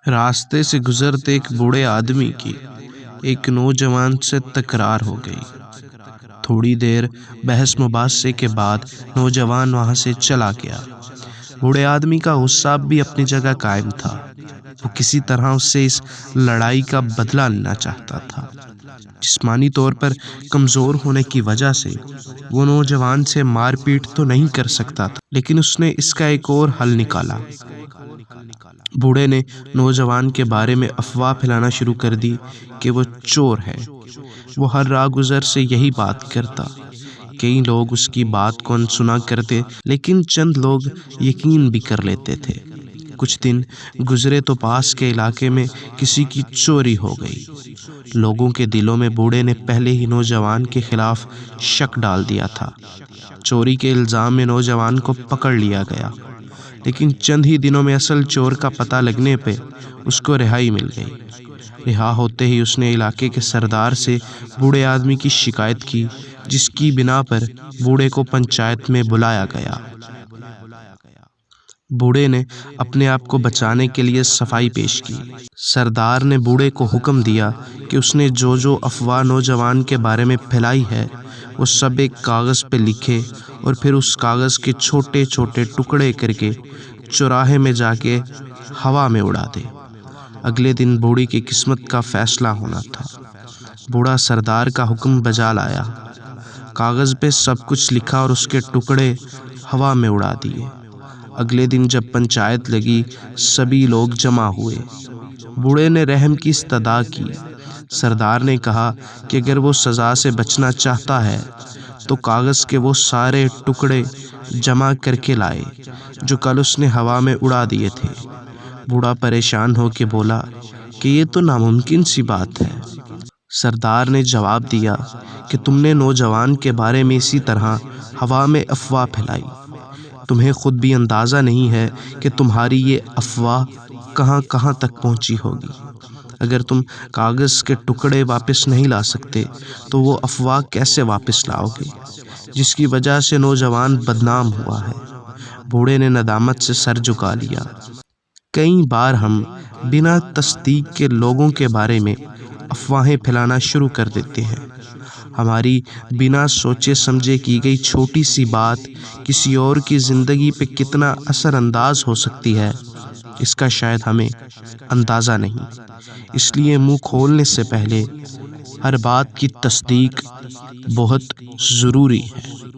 راستے سے گزرتے ایک بوڑھے آدمی کی ایک نوجوان سے تکرار ہو گئی۔ تھوڑی دیر بحث مباحثے کے بعد نوجوان وہاں سے چلا گیا۔ بوڑھے آدمی کا غصہ بھی اپنی جگہ قائم تھا۔ وہ کسی طرح اس سے اس لڑائی کا بدلہ لینا چاہتا تھا۔ جسمانی طور پر کمزور ہونے کی وجہ سے وہ نوجوان سے مار پیٹ تو نہیں کر سکتا تھا، لیکن اس نے اس کا ایک اور حل نکالا۔ بوڑھے نے نوجوان کے بارے میں افواہ پھیلانا شروع کر دی کہ وہ چور ہے۔ وہ ہر راہ گزر سے یہی بات کرتا۔ کئی لوگ اس کی بات کو سنا کرتے، لیکن چند لوگ یقین بھی کر لیتے تھے۔ کچھ دن گزرے تو پاس کے علاقے میں کسی کی چوری ہو گئی۔ لوگوں کے دلوں میں بوڑھے نے پہلے ہی نوجوان کے خلاف شک ڈال دیا تھا۔ چوری کے الزام میں نوجوان کو پکڑ لیا گیا، لیکن چند ہی دنوں میں اصل چور کا پتہ لگنے پہ اس کو رہائی مل گئی۔ رہا ہوتے ہی اس نے علاقے کے سردار سے بوڑھے آدمی کی شکایت کی، جس کی بنا پر بوڑھے کو پنچایت میں بلایا گیا۔ بوڑھے نے اپنے آپ کو بچانے کے لیے صفائی پیش کی۔ سردار نے بوڑھے کو حکم دیا کہ اس نے جو افواہ نوجوان کے بارے میں پھیلائی ہے وہ سب ایک کاغذ پہ لکھے اور پھر اس کاغذ کے چھوٹے چھوٹے ٹکڑے کر کے چوراہے میں جا کے ہوا میں اڑا دے۔ اگلے دن بوڑھی کی قسمت کا فیصلہ ہونا تھا۔ بوڑھا سردار کا حکم بجا لایا، کاغذ پہ سب کچھ لکھا اور اس کے ٹکڑے ہوا میں اڑا دیے۔ اگلے دن جب پنچایت لگی، سبھی لوگ جمع ہوئے۔ بوڑھے نے رحم کی استدعا کی۔ سردار نے کہا کہ اگر وہ سزا سے بچنا چاہتا ہے تو کاغذ کے وہ سارے ٹکڑے جمع کر کے لائے جو کل اس نے ہوا میں اڑا دیے تھے۔ بوڑھا پریشان ہو کے بولا کہ یہ تو ناممکن سی بات ہے۔ سردار نے جواب دیا کہ تم نے نوجوان کے بارے میں اسی طرح ہوا میں افواہ پھیلائی۔ تمہیں خود بھی اندازہ نہیں ہے کہ تمہاری یہ افواہ کہاں کہاں تک پہنچی ہوگی۔ اگر تم کاغذ کے ٹکڑے واپس نہیں لا سکتے تو وہ افواہ کیسے واپس لاؤ گے، جس کی وجہ سے نوجوان بدنام ہوا ہے۔ بوڑھے نے ندامت سے سر جھکا لیا۔ کئی بار ہم بنا تصدیق کے لوگوں کے بارے میں افواہیں پھیلانا شروع کر دیتے ہیں۔ ہماری بنا سوچے سمجھے کی گئی چھوٹی سی بات کسی اور کی زندگی پہ کتنا اثر انداز ہو سکتی ہے، اس کا شاید ہمیں اندازہ نہیں۔ اس لیے منہ کھولنے سے پہلے ہر بات کی تصدیق بہت ضروری ہے۔